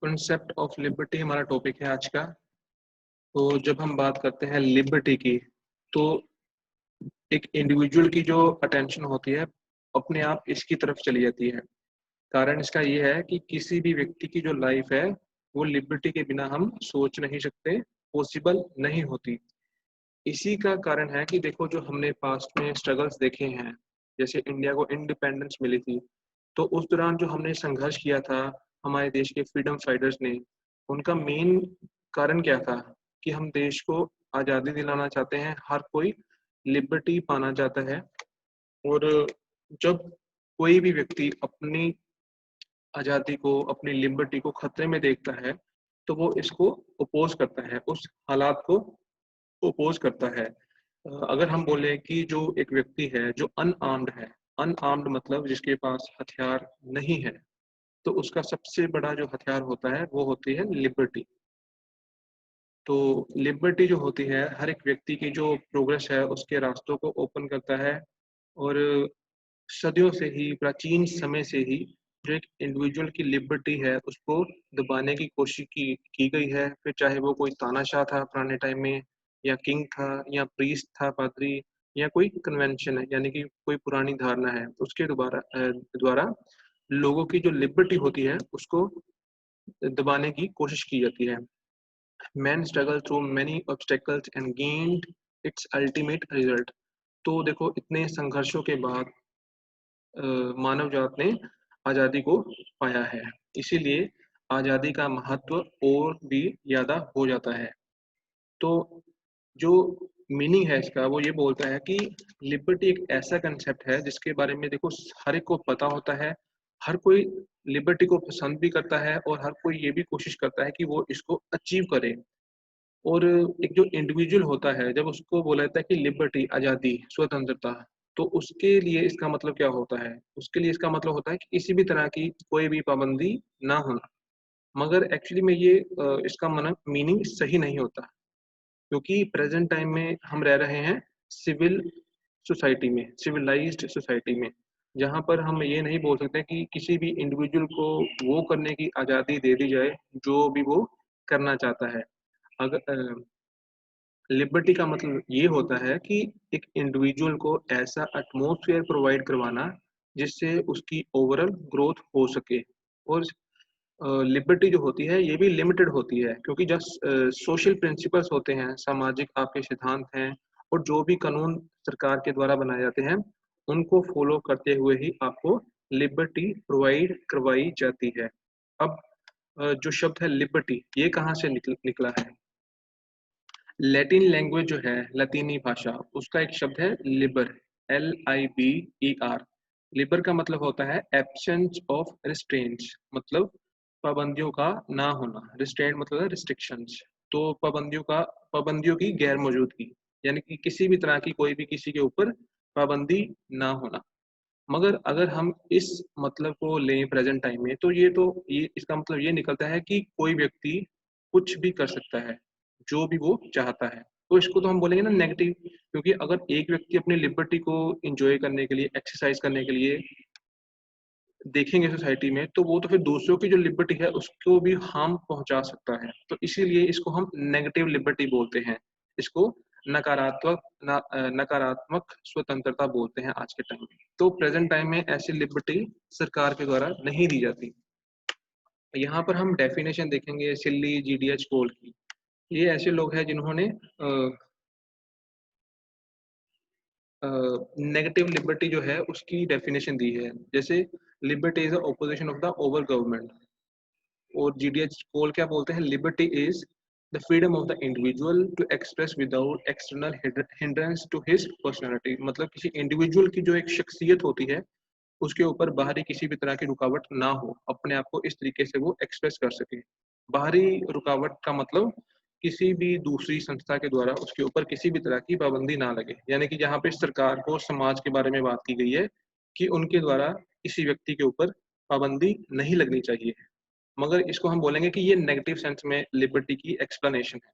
Concept of liberty हमारा topic है आज का। तो जब हम बात करते हैं लिबर्टी की, तो एक इंडिविजुअल की जो अटेंशन होती है अपने आप इसकी तरफ चली जाती है। कारण इसका ये है कि किसी भी व्यक्ति की जो लाइफ है वो लिबर्टी के बिना हम सोच नहीं सकते, पॉसिबल नहीं होती। इसी का कारण है कि देखो, जो हमने पास्ट में स्ट्रगल्स देखे हैं, जैसे इंडिया को इंडिपेंडेंस मिली थी, तो उस दौरान जो हमने संघर्ष किया था हमारे देश के फ्रीडम फाइटर्स ने, उनका मेन कारण क्या था कि हम देश को आज़ादी दिलाना चाहते हैं, हर कोई लिबर्टी पाना चाहता है। और जब कोई भी व्यक्ति अपनी आज़ादी को, अपनी लिबर्टी को खतरे में देखता है, तो वो इसको अपोज करता है, उस हालात को अपोज करता है। अगर हम बोले कि जो एक व्यक्ति है जो अनआर्म्ड है, अनआर्म्ड मतलब जिसके पास हथियार नहीं है, तो उसका सबसे बड़ा जो हथियार होता है वो होती है लिबर्टी। तो लिबर्टी जो होती है हर एक व्यक्ति की जो प्रोग्रेस है उसके रास्तों को ओपन करता है। और सदियों से ही, प्राचीन समय से ही, जो एक इंडिविजुअल की लिबर्टी है उसको दबाने की कोशिश की गई है। फिर चाहे वो कोई तानाशाह था पुराने टाइम में, या किंग था, या प्रीस्ट था, पादरी, या कोई कन्वेंशन है, यानी कि कोई पुरानी धारणा है, उसके द्वारा लोगों की जो लिबर्टी होती है उसको दबाने की कोशिश की जाती है। Man struggle through many obstacles and gained it's ultimate result. तो देखो, इतने संघर्षों के बाद मानव जात ने आज़ादी को पाया है। इसीलिए आज़ादी का महत्व और भी ज़्यादा हो जाता है। तो जो मीनिंग है इसका वो ये बोलता है कि लिबर्टी एक ऐसा कंसेप्ट है जिसके बारे में देखो हर एक को पता होता है, हर कोई लिबर्टी को पसंद भी करता है, और हर कोई ये भी कोशिश करता है कि वो इसको अचीव करे। और एक जो इंडिविजुअल होता है जब उसको बोला जाता है कि लिबर्टी, आज़ादी, स्वतंत्रता, तो उसके लिए इसका मतलब क्या होता है? उसके लिए इसका मतलब होता है कि किसी भी तरह की कोई भी पाबंदी ना होना। मगर एक्चुअली में ये इसका मीनिंग सही नहीं होता, क्योंकि प्रेजेंट टाइम में हम रह रहे हैं सिविल सोसाइटी में, सिविलाइज्ड सोसाइटी में, जहाँ पर हम ये नहीं बोल सकते कि किसी भी इंडिविजुअल को वो करने की आज़ादी दे दी जाए जो भी वो करना चाहता है। अगर लिबर्टी का मतलब ये होता है कि एक इंडिविजुअल को ऐसा एटमॉस्फेयर प्रोवाइड करवाना जिससे उसकी ओवरऑल ग्रोथ हो सके। और लिबर्टी जो होती है ये भी लिमिटेड होती है, क्योंकि जब सोशल प्रिंसिपल्स होते हैं, सामाजिक आपके सिद्धांत हैं, और जो भी कानून सरकार के द्वारा बनाए जाते हैं उनको फॉलो करते हुए ही आपको लिबर्टी प्रोवाइड करवाई जाती है। अब जो शब्द है लिबर्टी, ये कहाँ से निकला है? लैटिन लैंग्वेज जो है, लतीनी भाषा, उसका एक शब्द है लिबर, LIBER। लिबर का मतलब होता है एब्सेंस ऑफ रिस्ट्रेंट्स, मतलब पाबंदियों का ना होना। रिस्ट्रेंट मतलब है रिस्ट्रिक्शंस, तो पाबंदियों की गैर मौजूदगी, यानी कि किसी भी तरह की कोई भी किसी के ऊपर पाबंदी ना होना। मगर अगर हम इस मतलब को लें प्रेजेंट टाइम में, तो ये इसका मतलब ये निकलता है कि कोई व्यक्ति कुछ भी कर सकता है जो भी वो चाहता है। तो इसको तो हम बोलेंगे ना नेगेटिव, क्योंकि अगर एक व्यक्ति अपनी लिबर्टी को एंजॉय करने के लिए, एक्सरसाइज करने के लिए देखेंगे सोसाइटी में, तो वो तो फिर दूसरों की जो लिबर्टी है उसको भी हार्म पहुंचा सकता है। तो इसीलिए इसको हम नेगेटिव लिबर्टी बोलते हैं। इसको नकारात्मक स्वतंत्रता बोलते हैं आज के टाइम में। तो प्रेजेंट टाइम में ऐसी लिबर्टी सरकार के द्वारा नहीं दी जाती। यहाँ पर हम डेफिनेशन देखेंगे सिल्ली GDH कोल की। ये ऐसे लोग हैं जिन्होंने नेगेटिव लिबर्टी जो है उसकी डेफिनेशन दी है। जैसे liberty is opposition of the over government. और GDH कोल क्या बोलते हैं? Liberty is the freedom of the individual to express without external hindrance to his personality. मतलब किसी इंडिविजुअल की जो एक शख्सियत होती है उसके ऊपर बाहरी किसी भी तरह की रुकावट ना हो, अपने आप को इस तरीके से वो एक्सप्रेस कर सके। बाहरी रुकावट का मतलब किसी भी दूसरी संस्था के द्वारा उसके ऊपर किसी भी तरह की पाबंदी ना लगे, यानी कि जहाँ पे सरकार को समाज के बारे में बात की गई है कि उनके द्वारा किसी व्यक्ति के ऊपर पाबंदी नहीं लगनी चाहिए। मगर इसको हम बोलेंगे कि ये नेगेटिव सेंस में लिबर्टी की एक्सप्लेनेशन है।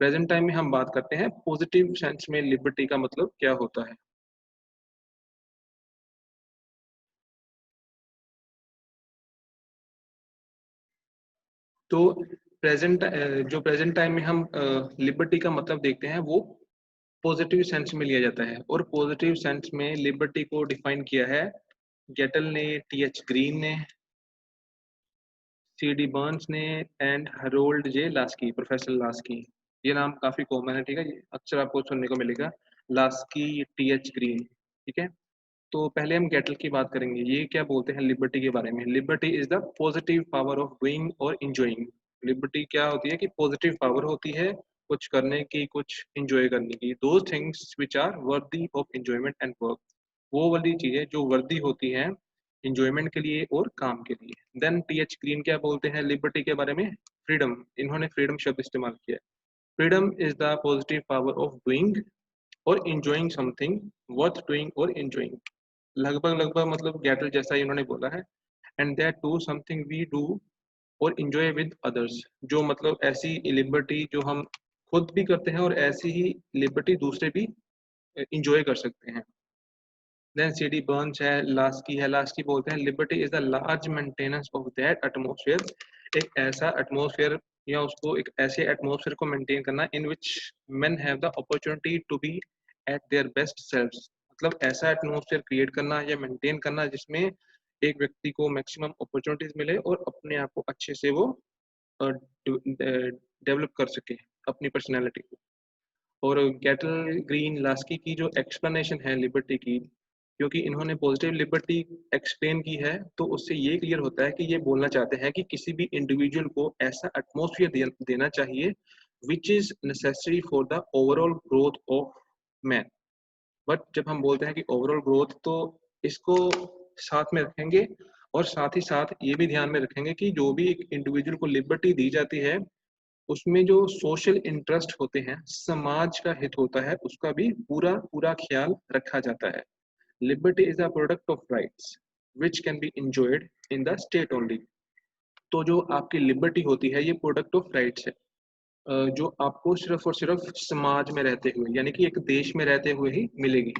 प्रेजेंट टाइम में हम बात करते हैं पॉजिटिव सेंस में लिबर्टी का मतलब क्या होता है। तो जो प्रेजेंट टाइम में हम लिबर्टी का मतलब देखते हैं वो पॉजिटिव सेंस में लिया जाता है, और पॉजिटिव सेंस में लिबर्टी को डिफाइन किया है गेटल ने, टी.एच. ग्रीन ने, सी.डी. बर्न्स ने and Harold J Laski, professor Laski. ये नाम काफी कॉमन है, ठीक है, ये अक्सर आपको सुनने को मिलेगा, लास्की, टी.एच. ग्रीन, ठीक है। तो पहले हम गेटल की बात करेंगे। ये क्या बोलते हैं लिबर्टी के बारे में? Liberty is the positive power of doing और इंजॉइंग। लिबर्टी क्या होती है कि पॉजिटिव पावर होती है कुछ करने की, कुछ इंजॉय करने की, those things which are worthy of enjoyment and work. वो वाली चीजें जो वर्दी होती हैं इंजॉयमेंट के लिए और काम के लिए। Then TH. ग्रीन क्या बोलते हैं लिबर्टी के बारे में? फ्रीडम। इन्होंने फ्रीडम शब्द इस्तेमाल किया है। Freedom is the positive power of doing और enjoying something worth doing और enjoying। लगभग लगभग मतलब गैटल जैसा ही उन्होंने बोला है। And that to something we do और enjoy with others। जो मतलब ऐसी लिबर्टी जो हम खुद भी करते हैं और ऐसी ही लिबर्टी दूसरे भी enjoy कर सकते हैं। Then C D. बर्न्स है, लास्की है। लास्की बोलते हैं liberty is the large maintenance of that atmosphere. एक ऐसा एटमॉस्फेयर या उसको एक ऐसे एटमॉस्फेयर को मेंटेन करना इन विच men have the opportunity to be at their best selves। मतलब ऐसा एटमॉस्फेयर क्रिएट करना या मेंटेन करना जिसमें एक व्यक्ति को मैक्सिमम अपॉर्चुनिटीज मिले और अपने आप को अच्छे से वो डेवलप कर सके अपनी पर्सनैलिटी को। और गेटल, ग्रीन, लास्की की जो एक्सप्लेनेशन है लिबर्टी की, क्योंकि इन्होंने पॉजिटिव लिबर्टी एक्सप्लेन की है, तो उससे ये क्लियर होता है कि ये बोलना चाहते हैं कि किसी भी इंडिविजुअल को ऐसा एटमॉस्फेयर देना चाहिए which is necessary for the overall growth of man. But जब हम बोलते हैं कि ओवरऑल ग्रोथ, तो इसको साथ में रखेंगे और साथ ही साथ ये भी ध्यान में रखेंगे कि जो भी एक इंडिविजुअल को लिबर्टी दी जाती है उसमें जो सोशल इंटरेस्ट होते हैं, समाज का हित होता है, उसका भी पूरा पूरा ख्याल रखा जाता है। Liberty is a product of rights which can be enjoyed in the state only. तो जो आपकी लिबर्टी होती है ये प्रोडक्ट ऑफ राइट्स है, जो आपको सिर्फ और सिर्फ समाज में रहते हुए यानी कि एक देश में रहते हुए ही मिलेगी।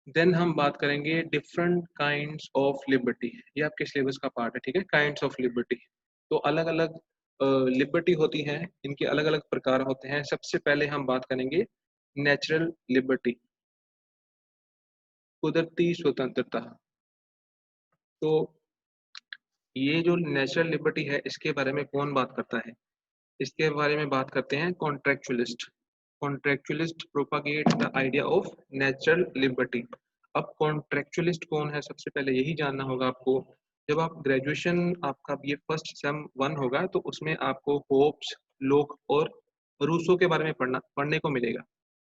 देन हम बात करेंगे डिफरेंट काइंड्स ऑफ लिबर्टी। ये आपके सिलेबस का पार्ट है, ठीक है, काइंड्स ऑफ लिबर्टी। तो अलग अलग लिबर्टी होती हैं, इनके अलग अलग प्रकार होते हैं। सबसे पहले हम बात करेंगे नेचुरल लिबर्टी, कुदरती स्वतंत्रता। तो ये जो नेचुरल लिबर्टी है इसके बारे में कौन बात करता है? इसके बारे में बात करते हैं contractualist. Contractualist propagate the idea of natural liberty. अब कॉन्ट्रेक्चुअलिस्ट कौन है सबसे पहले यही जानना होगा आपको। जब आप ग्रेजुएशन आपका ये फर्स्ट सेम 1 होगा तो उसमें आपको होब्स, लोक और रूसो के बारे में पढ़ने को मिलेगा।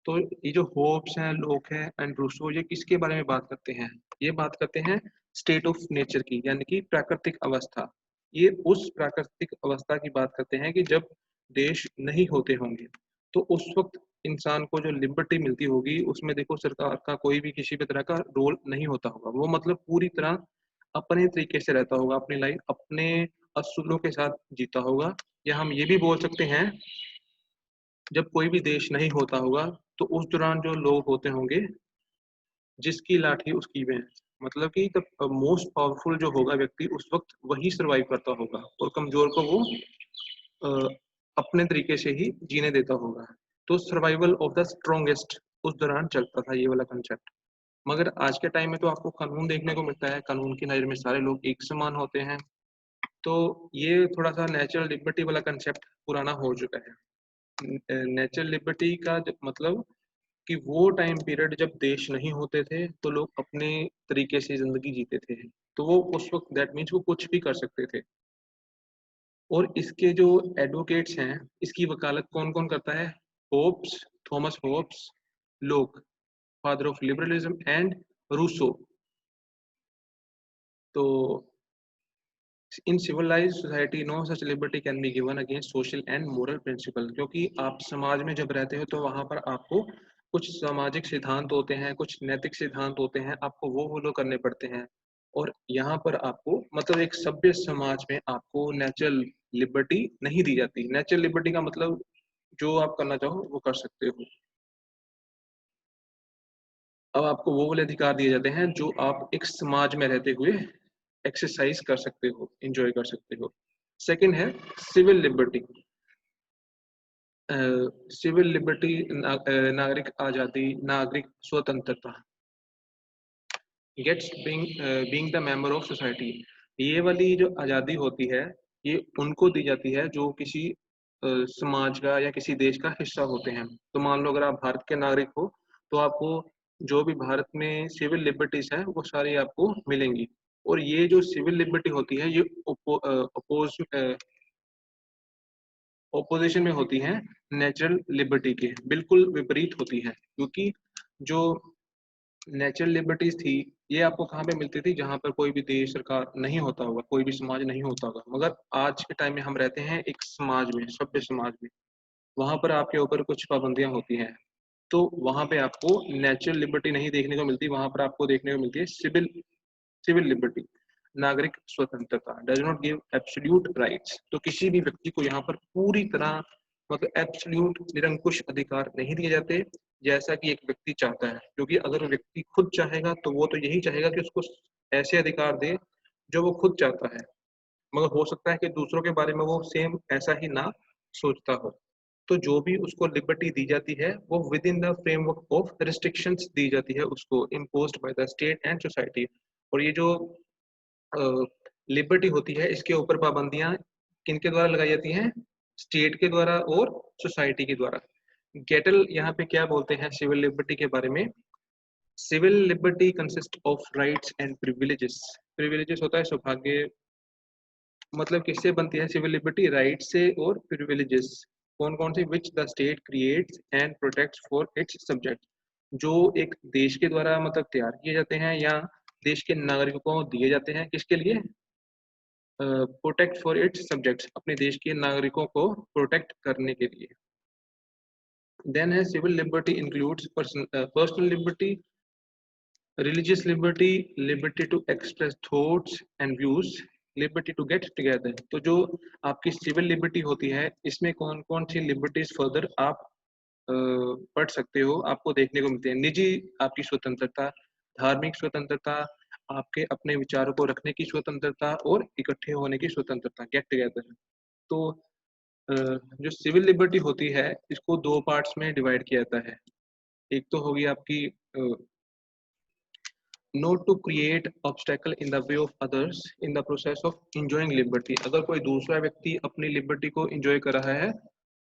तो ये जो होब्स हैं, लोक हैं एंड रूसो, ये किसके बारे में बात करते हैं? ये बात करते हैं स्टेट ऑफ नेचर की, यानी कि प्राकृतिक अवस्था। ये उस प्राकृतिक अवस्था की बात करते हैं कि जब देश नहीं होते होंगे, तो उस वक्त इंसान को जो लिबर्टी मिलती होगी उसमें देखो सरकार का कोई भी किसी भी तरह का रोल नहीं होता होगा। वो मतलब पूरी तरह अपने तरीके से रहता होगा, अपनी लाइफ अपने असूलों के साथ जीता होगा। या हम ये भी बोल सकते हैं जब कोई भी देश नहीं होता होगा तो उस दौरान जो लोग होते होंगे जिसकी लाठी उसकी भैंस। मतलब कि तब मोस्ट पावरफुल जो होगा व्यक्ति उस वक्त वही सरवाइव करता होगा और कमजोर को वो अ, अपने तरीके से ही जीने देता होगा। तो सर्वाइवल ऑफ द स्ट्रॉन्गेस्ट उस दौरान चलता था ये वाला कंसेप्ट। मगर आज के टाइम में तो आपको कानून देखने को मिलता है, कानून की नज़र में सारे लोग एक समान होते हैं। तो ये थोड़ा सा नेचुरल लिबर्टी वाला कंसेप्ट पुराना हो चुका है। नेचुरल लिबर्टी का मतलब कि वो टाइम पीरियड जब देश नहीं होते थे तो लोग अपने तरीके से जिंदगी जीते थे, तो वो उस वक्त दैट मीन्स वो कुछ भी कर सकते थे। और इसके जो एडवोकेट्स हैं इसकी वकालत कौन कौन करता है? Hobbes, Thomas Hobbes, Locke, father of liberalism and Rousseau. तो in civilised society no such liberty can be given against social and moral principle. क्योंकि आप समाज में जब रहते हो तो वहां पर आपको कुछ सामाजिक सिद्धांत होते हैं, कुछ नैतिक सिद्धांत होते हैं, आपको वो फॉलो करने पड़ते हैं। और यहाँ पर आपको मतलब एक सभ्य समाज में आपको नेचुरल लिबर्टी नहीं दी जाती। नेचुरल लिबर्टी का मतलब जो आप करना चाहो वो कर सकते हो। अब आपको वो वाले अधिकार दिए जाते हैं जो आप एक समाज में रहते हुए एक्सरसाइज कर सकते हो, इंजॉय कर सकते हो। सेकंड है सिविल लिबर्टी। सिविल लिबर्टी नागरिक आज़ादी, नागरिक स्वतंत्रता। Gets being the member of society. ये वाली जो आज़ादी होती है ये उनको दी जाती है जो किसी समाज का या किसी देश का हिस्सा होते हैं। तो मान लो अगर आप भारत के नागरिक हो तो आपको जो भी भारत में सिविल लिबर्टीज हैं वो सारी आपको मिलेंगी। और ये जो सिविल लिबर्टी होती है ये ओपोजिशन में होती हैं नेचुरल लिबर्टी के, बिल्कुल विपरीत होती है। क्योंकि जो नेचुरल लिबर्टीज थी ये आपको कहाँ पे मिलती थी, जहाँ पर कोई भी देश सरकार नहीं होता होगा, कोई भी समाज नहीं होता होगा। मगर आज के टाइम में हम रहते हैं एक समाज में, सभ्य समाज में, वहां पर आपके ऊपर कुछ पाबंदियां होती हैं। तो वहां पे आपको नेचुरल लिबर्टी नहीं देखने को मिलती, वहां पर आपको देखने को मिलती है सिविल सिविल लिबर्टी, नागरिक स्वतंत्रता। Does not give absolute rights. तो किसी भी व्यक्ति को यहाँ पर पूरी तरह मतलब एब्सोल्यूट निरंकुश अधिकार नहीं दिए जाते जैसा कि एक व्यक्ति चाहता है। क्योंकि अगर व्यक्ति खुद चाहेगा तो वो तो यही चाहेगा कि उसको ऐसे अधिकार दे जो वो खुद चाहता है। मगर हो सकता है कि दूसरों के बारे में वो सेम ऐसा ही ना सोचता हो। तो जो भी उसको लिबर्टी दी जाती है वो within the framework of restrictions दी जाती है उसको, imposed by the state and society. और ये जो लिबर्टी होती है इसके ऊपर पाबंदियां किनके द्वारा लगाई जाती हैं, स्टेट के द्वारा और सोसाइटी के द्वारा। गेटल यहाँ पे क्या बोलते हैं सिविल लिबर्टी के बारे में। Civil liberty consist of rights and privileges. Privileges होता है सौभाग्य, मतलब किससे बनती है सिविल लिबर्टी, राइट से और प्रिविलेजेस कौन कौन से, which the state creates and protects for its subject, जो एक देश के द्वारा मतलब तैयार किए जाते हैं या देश के नागरिकों को दिए जाते हैं। किसके लिए, प्रोटेक्ट फॉर इट्स सब्जेक्ट्स, अपने देश के नागरिकों को प्रोटेक्ट करने के लिए। देन है civil liberty includes personal liberty, religious liberty, liberty to express thoughts and views, liberty to get together. तो जो आपकी सिविल लिबर्टी होती है इसमें कौन कौन सी लिबर्टीज फर्दर आप पढ़ सकते हो, आपको देखने को मिलते हैं। निजी आपकी स्वतंत्रता, धार्मिक स्वतंत्रता, आपके अपने विचारों को रखने की स्वतंत्रता और इकट्ठे होने की स्वतंत्रता, गेट टुगेदर। तो जो सिविल लिबर्टी होती है इसको दो पार्ट्स में डिवाइड किया जाता है। एक तो होगी आपकी not to create obstacle in the way of others in the process of enjoying liberty। अगर कोई दूसरा व्यक्ति अपनी लिबर्टी को enjoy कर रहा है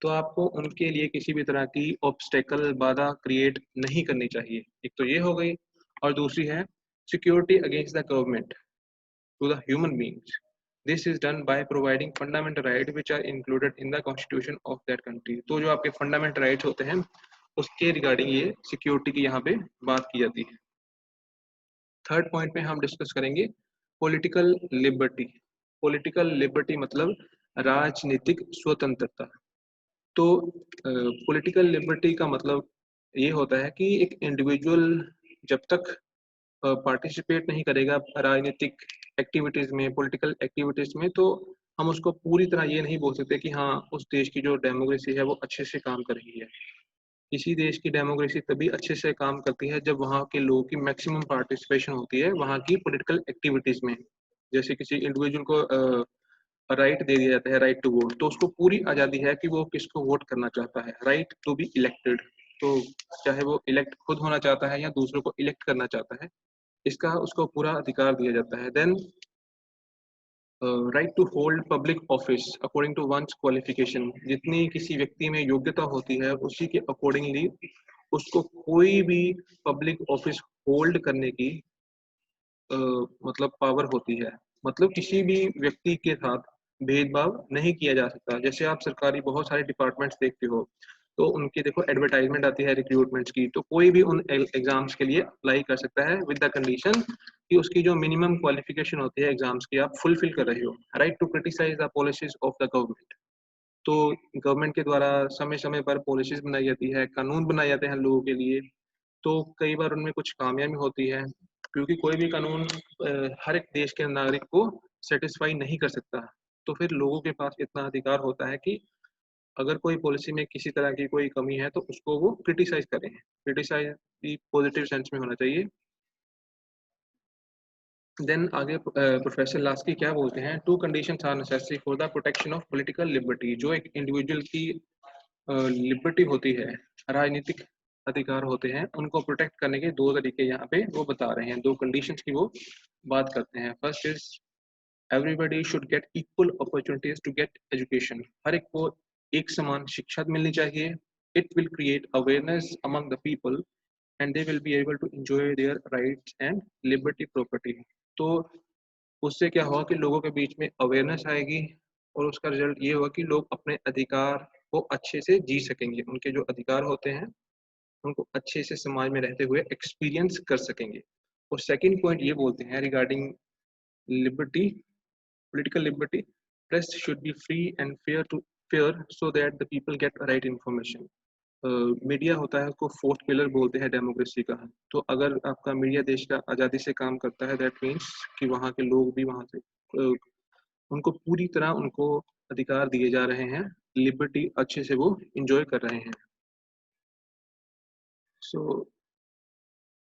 तो आपको उनके लिए किसी भी तरह की ऑब्स्टेकल, बाधा क्रिएट नहीं करनी चाहिए। एक तो ये हो गई। और दूसरी है security against the government to the human beings. This is done by providing fundamental right which are included in the constitution of that country. तो जो आपके फंडामेंटल राइट्स होते हैं उसके रिगार्डिंग ये सिक्योरिटी की यहाँ पे बात की जाती है। थर्ड पॉइंट में हम डिस्कस करेंगे पॉलिटिकल लिबर्टी। पॉलिटिकल लिबर्टी मतलब राजनीतिक स्वतंत्रता। तो पॉलिटिकल लिबर्टी का मतलब ये होता है कि एक इंडिविजुअल जब तक पार्टिसिपेट नहीं करेगा राजनीतिक एक्टिविटीज में, पॉलिटिकल एक्टिविटीज में, तो हम उसको पूरी तरह ये नहीं बोल सकते कि हाँ उस देश की जो डेमोक्रेसी है वो अच्छे से काम कर रही है। किसी देश की डेमोक्रेसी तभी अच्छे से काम करती है जब वहाँ के लोगों की मैक्सिमम पार्टिसिपेशन होती है वहाँ की पॉलिटिकल एक्टिविटीज में। जैसे किसी इंडिविजुअल को राइट दे दिया जाता है, राइट टू वोट, तो उसको पूरी आज़ादी है कि वो किसको वोट करना चाहता है, राइट टू बी इलेक्टेड। तो चाहे वो इलेक्ट खुद होना चाहता है या दूसरों को इलेक्ट करना चाहता है, इसका उसको पूरा अधिकार दिया जाता है। Then right to hold public office according to one's qualification. जितनी किसी व्यक्ति में योग्यता होती है उसी के अकॉर्डिंगली उसको कोई भी पब्लिक ऑफिस होल्ड करने की मतलब पावर होती है। मतलब किसी भी व्यक्ति के साथ भेदभाव नहीं किया जा सकता। जैसे आप सरकारी बहुत सारे डिपार्टमेंट्स देखते हो तो उनकी देखो एडवर्टाइजमेंट आती है रिक्रूटमेंट्स की, तो कोई भी उन एग्जाम्स के लिए अप्लाई कर सकता है विद द कंडीशन कि उसकी जो मिनिमम क्वालिफिकेशन होती है एग्जाम्स की आप फुलफिल कर रहे हो। Right to criticise the policies of the government. तो गवर्नमेंट के द्वारा समय समय पर पॉलिसीज बनाई जाती है, कानून बनाए जाते हैं लोगों के लिए। तो कई बार उनमें कुछ कामयाबी होती है क्योंकि कोई भी कानून हर एक देश के नागरिक को सेटिस्फाई नहीं कर सकता। तो फिर लोगों के पास इतना अधिकार होता है कि अगर कोई पॉलिसी में किसी तरह की कोई कमी है तो उसको वो क्रिटिसाइज करें। क्रिटिसाइज भी पॉजिटिव सेंस में होना चाहिए। देन आगे प्रोफेसर लास्की क्या बोलते हैं, 2 conditions are necessary for the protection of political liberty. जो एक इंडिविजुअल की लिबर्टी होती है, राजनीतिक अधिकार होते हैं, उनको प्रोटेक्ट करने के 2 तरीके यहाँ पे वो बता रहे हैं, 2 कंडीशंस की वो बात करते हैं। First is everybody should get equal opportunities to get education. हर एक को एक समान शिक्षा मिलनी चाहिए। It will create awareness among the people and they will be able to enjoy their rights and liberty property. तो उससे क्या होगा कि लोगों के बीच में अवेयरनेस आएगी और उसका रिजल्ट ये होगा कि लोग अपने अधिकार को अच्छे से जी सकेंगे, उनके जो अधिकार होते हैं उनको अच्छे से समाज में रहते हुए एक्सपीरियंस कर सकेंगे। और सेकंड पॉइंट ये बोलते हैं regarding liberty, political liberty, press should be free and fair so that the people get right information। Media होता है उसको फोर्थ पिलर बोलते हैं डेमोक्रेसी का। तो अगर आपका मीडिया देश का आज़ादी से काम करता है, दैट मीन्स कि वहाँ के लोग भी वहाँ से उनको पूरी तरह उनको अधिकार दिए जा रहे हैं, लिबर्टी अच्छे से वो इंजॉय कर रहे हैं। So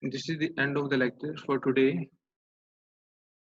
this is the end of the lecture for today.